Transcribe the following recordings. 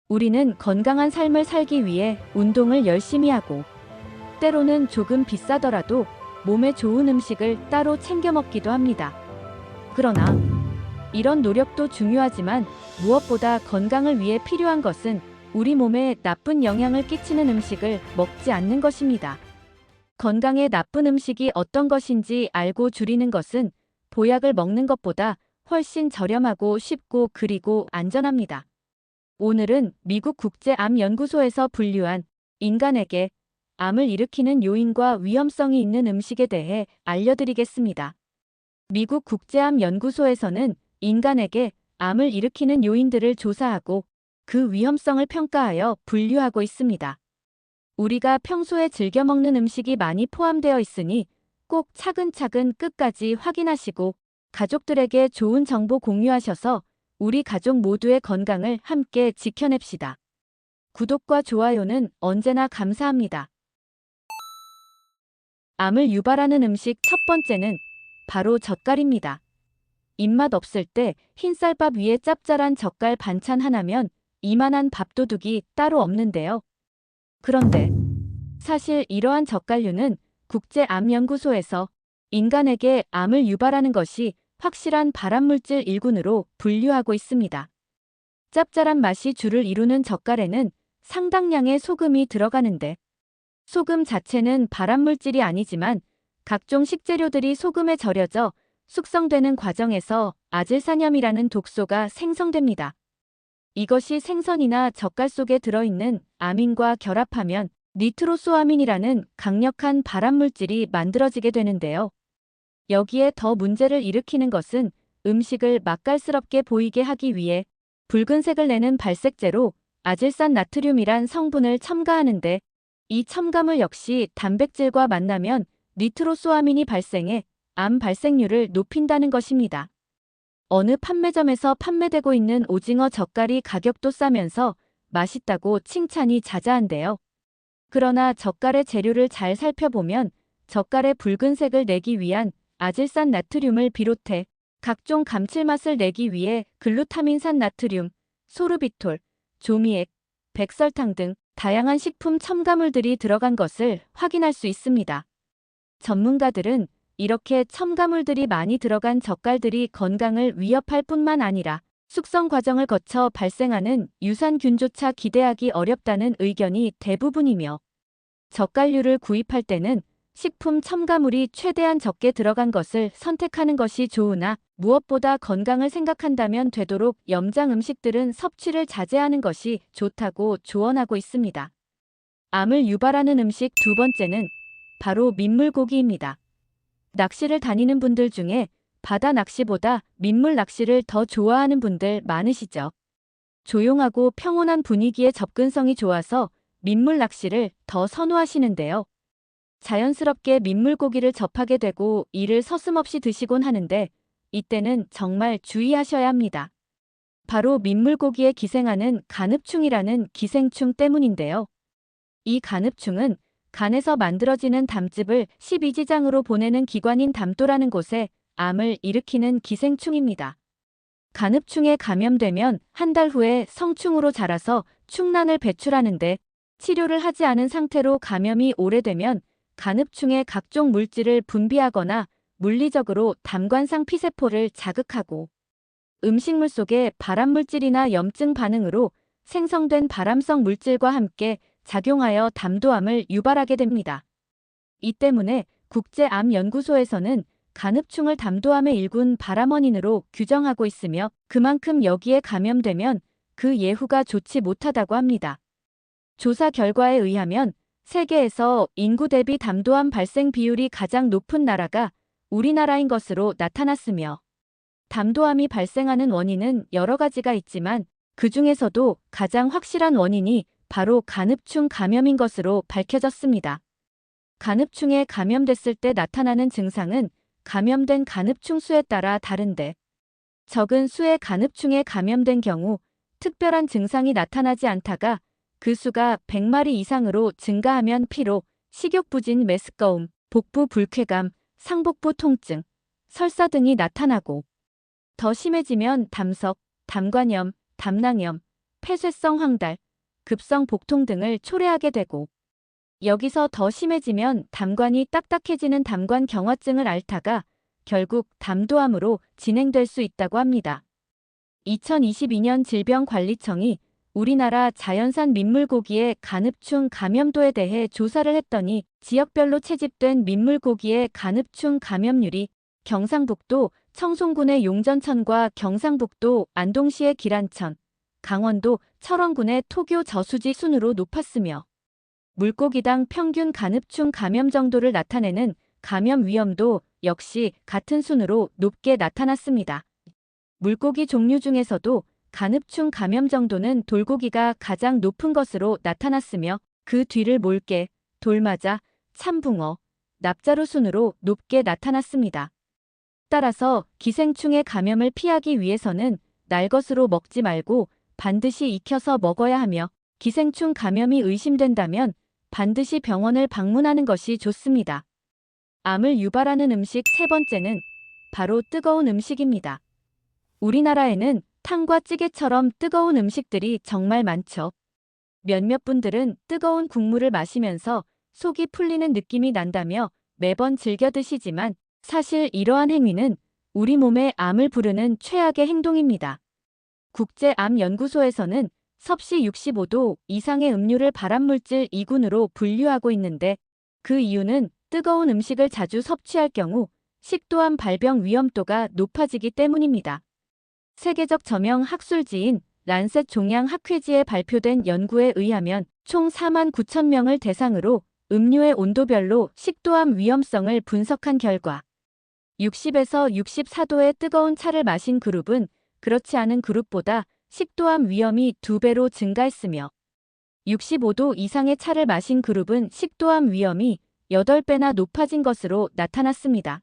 우리는 건강한 삶을 살기 위해 운동을 열심히 하고, 때로는 조금 비싸더라도 몸에 좋은 음식을 따로 챙겨 먹기도 합니다. 그러나 이런 노력도 중요하지만 무엇보다 건강을 위해 필요한 것은 우리 몸에 나쁜 영향을 끼치는 음식을 먹지 않는 것입니다. 건강에 나쁜 음식이 어떤 것인지 알고 줄이는 것은 보약을 먹는 것보다 훨씬 저렴하고 쉽고 그리고 안전합니다. 오늘은 미국 국제암연구소에서 분류한 인간에게 암을 일으키는 요인과 위험성이 있는 음식에 대해 알려드리겠습니다. 미국 국제암연구소에서는 인간에게 암을 일으키는 요인들을 조사하고 그 위험성을 평가하여 분류하고 있습니다. 우리가 평소에 즐겨 먹는 음식이 많이 포함되어 있으니 꼭 차근차근 끝까지 확인하시고 가족들에게 좋은 정보 공유하셔서 우리 가족 모두의 건강을 함께 지켜냅시다. 구독과 좋아요는 언제나 감사합니다. 암을 유발하는 음식 첫 번째는 바로 젓갈입니다. 입맛 없을 때 흰쌀밥 위에 짭짤한 젓갈 반찬 하나면 이만한 밥도둑이 따로 없는데요. 그런데 사실 이러한 젓갈류는 국제암연구소에서 인간에게 암을 유발하는 것이 확실한 발암물질 1군으로 분류하고 있습니다. 짭짤한 맛이 주를 이루는 젓갈에는 상당량의 소금이 들어가는데, 소금 자체는 발암물질이 아니지만 각종 식재료들이 소금에 절여져 숙성되는 과정에서 아질산염이라는 독소가 생성됩니다. 이것이 생선이나 젓갈 속에 들어있는 아민과 결합하면 니트로소아민이라는 강력한 발암물질이 만들어지게 되는데요. 여기에 더 문제를 일으키는 것은 음식을 맛깔스럽게 보이게 하기 위해 붉은색을 내는 발색제로 아질산 나트륨이란 성분을 첨가하는데, 이 첨가물 역시 단백질과 만나면 니트로소아민이 발생해 암 발생률을 높인다는 것입니다. 어느 판매점에서 판매되고 있는 오징어 젓갈이 가격도 싸면서 맛있다고 칭찬이 자자한데요. 그러나 젓갈의 재료를 잘 살펴보면 젓갈의 붉은색을 내기 위한 아질산 나트륨을 비롯해 각종 감칠맛을 내기 위해 글루타민산 나트륨, 소르비톨, 조미액, 백설탕 등 다양한 식품 첨가물들이 들어간 것을 확인할 수 있습니다. 전문가들은 이렇게 첨가물들이 많이 들어간 젓갈들이 건강을 위협할 뿐만 아니라 숙성 과정을 거쳐 발생하는 유산균조차 기대하기 어렵다는 의견이 대부분이며, 젓갈류를 구입할 때는 식품 첨가물이 최대한 적게 들어간 것을 선택하는 것이 좋으나 무엇보다 건강을 생각한다면 되도록 염장 음식들은 섭취를 자제하는 것이 좋다고 조언하고 있습니다. 암을 유발하는 음식 두 번째는 바로 민물고기입니다. 낚시를 다니는 분들 중에 바다 낚시보다 민물 낚시를 더 좋아하는 분들 많으시죠? 조용하고 평온한 분위기에 접근성이 좋아서 민물 낚시를 더 선호하시는데요. 자연스럽게 민물고기를 접하게 되고 이를 서슴없이 드시곤 하는데, 이때는 정말 주의하셔야 합니다. 바로 민물고기에 기생하는 간흡충이라는 기생충 때문인데요. 이 간흡충은 간에서 만들어지는 담즙을 십이지장으로 보내는 기관인 담도라는 곳에 암을 일으키는 기생충입니다. 간흡충에 감염되면 한 달 후에 성충으로 자라서 충란을 배출하는데, 치료를 하지 않은 상태로 감염이 오래되면 간흡충의 각종 물질을 분비하거나 물리적으로 담관상 피세포를 자극하고 음식물 속의 발암물질이나 염증 반응으로 생성된 발암성 물질과 함께 작용하여 담도암을 유발하게 됩니다. 이 때문에 국제암연구소에서는 간흡충을 담도암의 1군 발암 원인으로 규정하고 있으며, 그만큼 여기에 감염되면 그 예후가 좋지 못하다고 합니다. 조사 결과에 의하면 세계에서 인구 대비 담도암 발생 비율이 가장 높은 나라가 우리나라인 것으로 나타났으며, 담도암이 발생하는 원인은 여러 가지가 있지만 그 중에서도 가장 확실한 원인이 바로 간흡충 감염인 것으로 밝혀졌습니다. 간흡충에 감염됐을 때 나타나는 증상은 감염된 간흡충 수에 따라 다른데, 적은 수의 간흡충에 감염된 경우 특별한 증상이 나타나지 않다가 그 수가 100마리 이상으로 증가하면 피로, 식욕부진 메스꺼움, 복부 불쾌감, 상복부 통증, 설사 등이 나타나고, 더 심해지면 담석, 담관염, 담낭염, 폐쇄성 황달, 급성 복통 등을 초래하게 되고 여기서 더 심해지면 담관이 딱딱해지는 담관경화증을 앓다가 결국 담도암으로 진행될 수 있다고 합니다. 2022년 질병관리청이 우리나라 자연산 민물고기의 간흡충 감염도에 대해 조사를 했더니 지역별로 채집된 민물고기의 간흡충 감염률이 경상북도 청송군의 용전천과 경상북도 안동시의 기란천, 강원도 철원군의 토교 저수지 순으로 높았으며 물고기당 평균 간흡충 감염 정도를 나타내는 감염 위험도 역시 같은 순으로 높게 나타났습니다. 물고기 종류 중에서도 간흡충 감염 정도는 돌고기가 가장 높은 것으로 나타났으며 그 뒤를 몰개, 돌마자, 참붕어, 납자루 순으로 높게 나타났습니다. 따라서 기생충의 감염을 피하기 위해서는 날것으로 먹지 말고 반드시 익혀서 먹어야 하며 기생충 감염이 의심된다면 반드시 병원을 방문하는 것이 좋습니다. 암을 유발하는 음식 세 번째는 바로 뜨거운 음식입니다. 우리나라에는 탕과 찌개처럼 뜨거운 음식들이 정말 많죠. 몇몇 분들은 뜨거운 국물을 마시면서 속이 풀리는 느낌이 난다며 매번 즐겨 드시지만 사실 이러한 행위는 우리 몸에 암을 부르는 최악의 행동입니다. 국제암연구소에서는 섭씨 65도 이상의 음료를 발암물질 2군으로 분류하고 있는데 그 이유는 뜨거운 음식을 자주 섭취할 경우 식도암 발병 위험도가 높아지기 때문입니다. 세계적 저명 학술지인 란셋 종양학회지에 발표된 연구에 의하면 총 4만 9천 명을 대상으로 음료의 온도별로 식도암 위험성을 분석한 결과 60에서 64도의 뜨거운 차를 마신 그룹은 그렇지 않은 그룹보다 식도암 위험이 2배로 증가했으며 65도 이상의 차를 마신 그룹은 식도암 위험이 8배나 높아진 것으로 나타났습니다.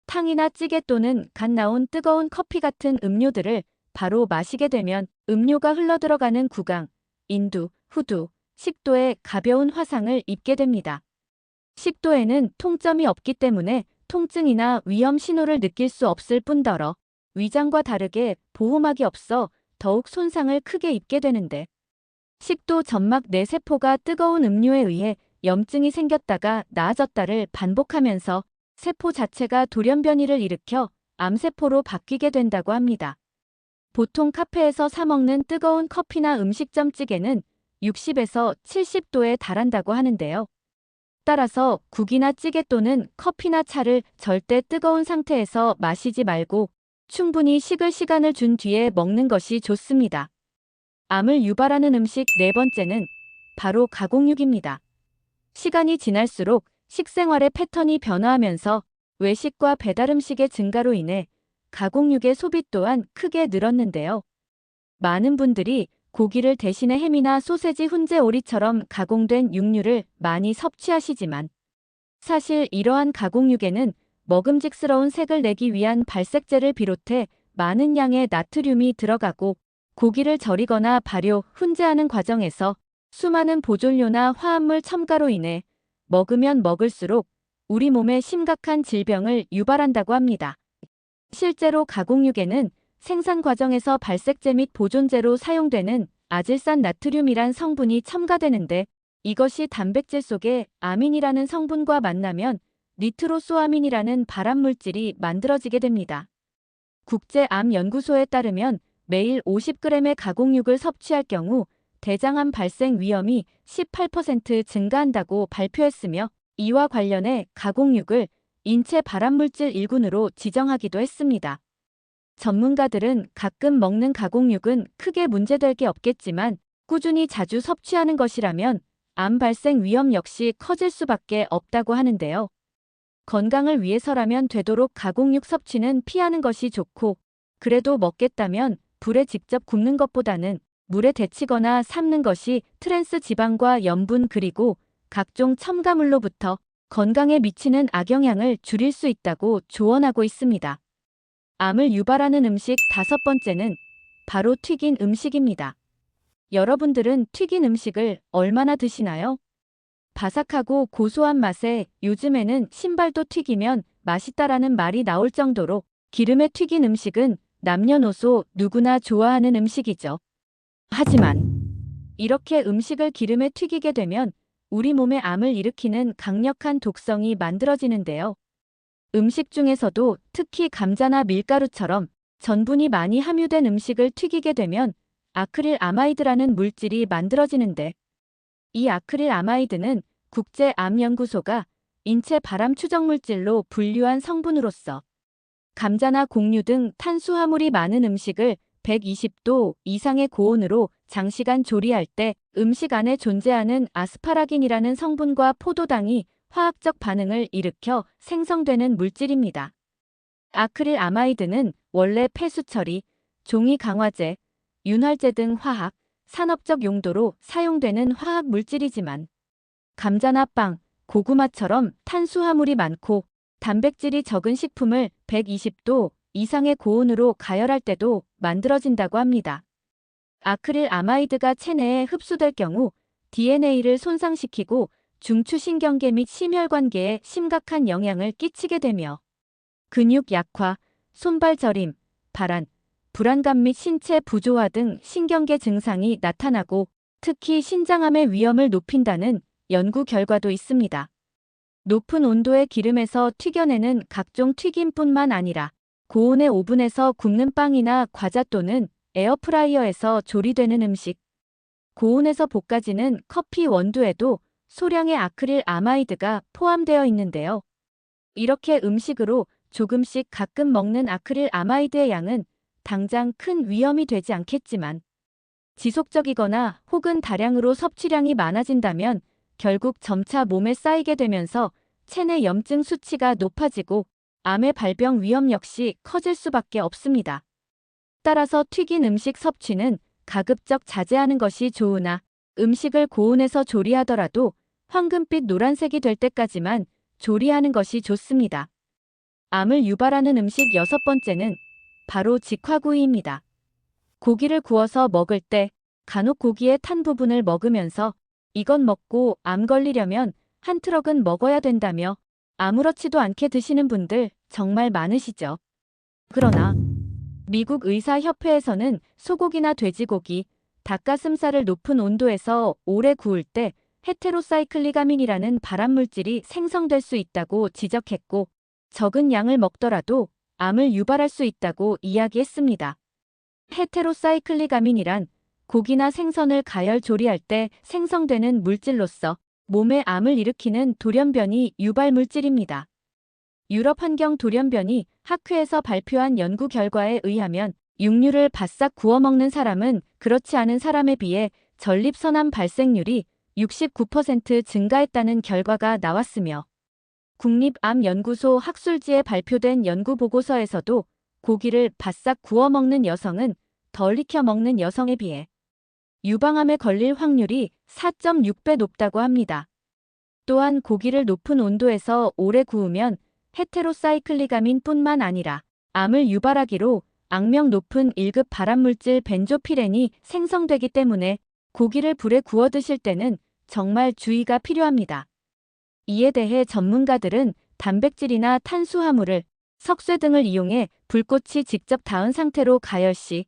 탕이나 찌개 또는 갓 나온 뜨거운 커피 같은 음료들을 바로 마시게 되면 음료가 흘러들어가는 구강, 인두, 후두, 식도에 가벼운 화상을 입게 됩니다. 식도에는 통점이 없기 때문에 통증이나 위험 신호를 느낄 수 없을 뿐더러 위장과 다르게 보호막이 없어 더욱 손상을 크게 입게 되는데 식도 점막 내 세포가 뜨거운 음료에 의해 염증이 생겼다가 나아졌다를 반복하면서 세포 자체가 돌연변이를 일으켜 암세포로 바뀌게 된다고 합니다. 보통 카페에서 사 먹는 뜨거운 커피나 음식점 찌개는 60에서 70도에 달한다고 하는데요. 따라서 국이나 찌개 또는 커피나 차를 절대 뜨거운 상태에서 마시지 말고 충분히 식을 시간을 준 뒤에 먹는 것이 좋습니다. 암을 유발하는 음식 네 번째는 바로 가공육입니다. 시간이 지날수록 식생활의 패턴이 변화하면서 외식과 배달음식의 증가로 인해 가공육의 소비 또한 크게 늘었는데요. 많은 분들이 고기를 대신해 햄이나 소세지, 훈제, 오리처럼 가공된 육류를 많이 섭취하시지만 사실 이러한 가공육에는 먹음직스러운 색을 내기 위한 발색제를 비롯해 많은 양의 나트륨이 들어가고 고기를 절이거나 발효, 훈제하는 과정에서 수많은 보존료나 화합물 첨가로 인해 먹으면 먹을수록 우리 몸에 심각한 질병을 유발한다고 합니다. 실제로 가공육에는 생산 과정에서 발색제 및 보존제로 사용되는 아질산 나트륨이란 성분이 첨가되는데 이것이 단백질 속에 아민이라는 성분과 만나면 니트로소아민이라는 발암물질이 만들어지게 됩니다. 국제암연구소에 따르면 매일 50g의 가공육을 섭취할 경우 대장암 발생 위험이 18% 증가한다고 발표했으며 이와 관련해 가공육을 인체 발암물질 1군으로 지정하기도 했습니다. 전문가들은 가끔 먹는 가공육은 크게 문제될 게 없겠지만 꾸준히 자주 섭취하는 것이라면 암 발생 위험 역시 커질 수밖에 없다고 하는데요. 건강을 위해서라면 되도록 가공육 섭취는 피하는 것이 좋고 그래도 먹겠다면 불에 직접 굽는 것보다는 물에 데치거나 삶는 것이 트랜스 지방과 염분 그리고 각종 첨가물로부터 건강에 미치는 악영향을 줄일 수 있다고 조언하고 있습니다. 암을 유발하는 음식 다섯 번째는 바로 튀긴 음식입니다. 여러분들은 튀긴 음식을 얼마나 드시나요? 바삭하고 고소한 맛에 요즘에는 신발도 튀기면 맛있다라는 말이 나올 정도로 기름에 튀긴 음식은 남녀노소 누구나 좋아하는 음식이죠. 하지만 이렇게 음식을 기름에 튀기게 되면 우리 몸에 암을 일으키는 강력한 독성이 만들어지는데요. 음식 중에서도 특히 감자나 밀가루처럼 전분이 많이 함유된 음식을 튀기게 되면 아크릴아마이드라는 물질이 만들어지는데, 이 아크릴아마이드는 국제암연구소가 인체 발암 추정 물질로 분류한 성분으로서 감자나 곡류 등 탄수화물이 많은 음식을 120도 이상의 고온으로 장시간 조리할 때 음식 안에 존재하는 아스파라긴이라는 성분과 포도당이 화학적 반응을 일으켜 생성되는 물질입니다. 아크릴아마이드는 원래 폐수 처리, 종이 강화제, 윤활제 등 화학, 산업적 용도로 사용되는 화학 물질이지만 감자나 빵, 고구마처럼 탄수화물이 많고 단백질이 적은 식품을 120도 이상의 고온으로 가열할 때도 만들어진다고 합니다. 아크릴아마이드가 체내에 흡수될 경우 DNA를 손상시키고 중추신경계 및 심혈관계에 심각한 영향을 끼치게 되며 근육 약화, 손발 저림, 발한, 불안감 및 신체 부조화 등 신경계 증상이 나타나고 특히 신장암의 위험을 높인다는 연구 결과도 있습니다. 높은 온도의 기름에서 튀겨내는 각종 튀김뿐만 아니라 고온의 오븐에서 굽는 빵이나 과자 또는 에어프라이어에서 조리되는 음식, 고온에서 볶아지는 커피 원두에도 소량의 아크릴아마이드가 포함되어 있는데요. 이렇게 음식으로 조금씩 가끔 먹는 아크릴아마이드의 양은 당장 큰 위험이 되지 않겠지만 지속적이거나 혹은 다량으로 섭취량이 많아진다면 결국 점차 몸에 쌓이게 되면서 체내 염증 수치가 높아지고 암의 발병 위험 역시 커질 수밖에 없습니다. 따라서 튀긴 음식 섭취는 가급적 자제하는 것이 좋으나 음식을 고온에서 조리하더라도 황금빛 노란색이 될 때까지만 조리하는 것이 좋습니다. 암을 유발하는 음식 6번째는 바로 직화구이입니다. 고기를 구워서 먹을 때 간혹 고기의 탄 부분을 먹으면서 이건 먹고 암 걸리려면 한 트럭은 먹어야 된다며 아무렇지도 않게 드시는 분들 정말 많으시죠. 그러나 미국 의사협회에서는 소고기나 돼지고기, 닭가슴살을 높은 온도에서 오래 구울 때 헤테로사이클리가민이라는 발암물질이 생성될 수 있다고 지적했고 적은 양을 먹더라도 암을 유발할 수 있다고 이야기했습니다. 헤테로사이클리가민이란 고기나 생선을 가열 조리할 때 생성되는 물질로서 몸에 암을 일으키는 돌연변이 유발 물질입니다. 유럽 환경 돌연변이 학회에서 발표한 연구 결과에 의하면 육류를 바싹 구워 먹는 사람은 그렇지 않은 사람에 비해 전립선암 발생률이 69% 증가했다는 결과가 나왔으며 국립암연구소 학술지에 발표된 연구 보고서에서도 고기를 바싹 구워 먹는 여성은 덜 익혀 먹는 여성에 비해 유방암에 걸릴 확률이 4.6배 높다고 합니다. 또한 고기를 높은 온도에서 오래 구우면 헤테로사이클리가민뿐만 아니라 암을 유발하기로 악명 높은 1급 발암물질 벤조피렌이 생성되기 때문에 고기를 불에 구워 드실 때는 정말 주의가 필요합니다. 이에 대해 전문가들은 단백질이나 탄수화물을 석쇠 등을 이용해 불꽃이 직접 닿은 상태로 가열 시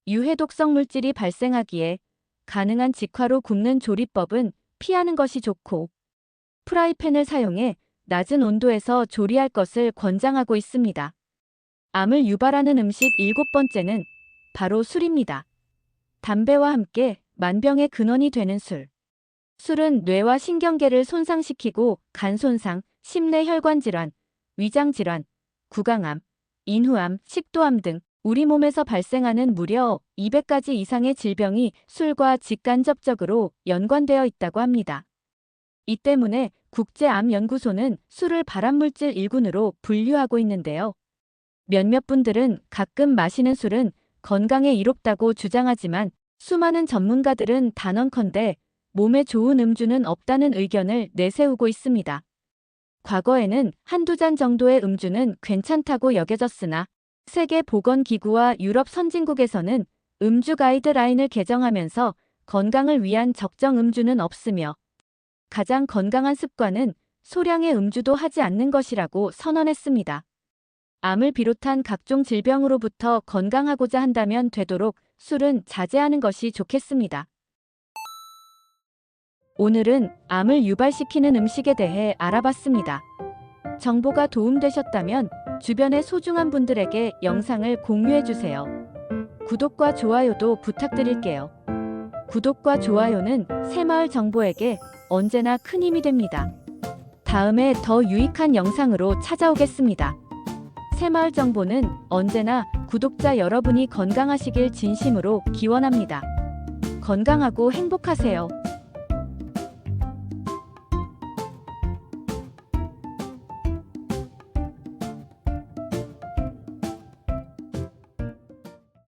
유해독성 물질이 발생하기에 가능한 직화로 굽는 조리법은 피하는 것이 좋고 프라이팬을 사용해 낮은 온도에서 조리할 것을 권장하고 있습니다. 암을 유발하는 음식 7번째는 바로 술입니다. 담배와 함께 만병의 근원이 되는 술. 술은 뇌와 신경계를 손상시키고 간 손상, 심내혈관 질환, 위장 질환, 구강암, 인후암, 식도암 등 우리 몸에서 발생하는 무려 200가지 이상의 질병이 술과 직간접적으로 연관되어 있다고 합니다. 이 때문에 국제암연구소는 술을 발암물질 1군으로 분류하고 있는데요. 몇몇 분들은 가끔 마시는 술은 건강에 이롭다고 주장하지만 수많은 전문가들은 단언컨대 몸에 좋은 음주는 없다는 의견을 내세우고 있습니다. 과거에는 한두 잔 정도의 음주는 괜찮다고 여겨졌으나 세계보건기구와 유럽 선진국에서는 음주 가이드라인을 개정하면서 건강을 위한 적정 음주는 없으며 가장 건강한 습관은 소량의 음주도 하지 않는 것이라고 선언했습니다. 암을 비롯한 각종 질병으로부터 건강하고자 한다면 되도록 술은 자제하는 것이 좋겠습니다. 오늘은 암을 유발시키는 음식에 대해 알아봤습니다. 정보가 도움되셨다면 주변의 소중한 분들에게 영상을 공유해주세요. 구독과 좋아요도 부탁드릴게요. 구독과 좋아요는 새마을 정보에게 언제나 큰 힘이 됩니다. 다음에 더 유익한 영상으로 찾아오겠습니다. 새마을 정보는 언제나 구독자 여러분이 건강하시길 진심으로 기원합니다. 건강하고 행복하세요.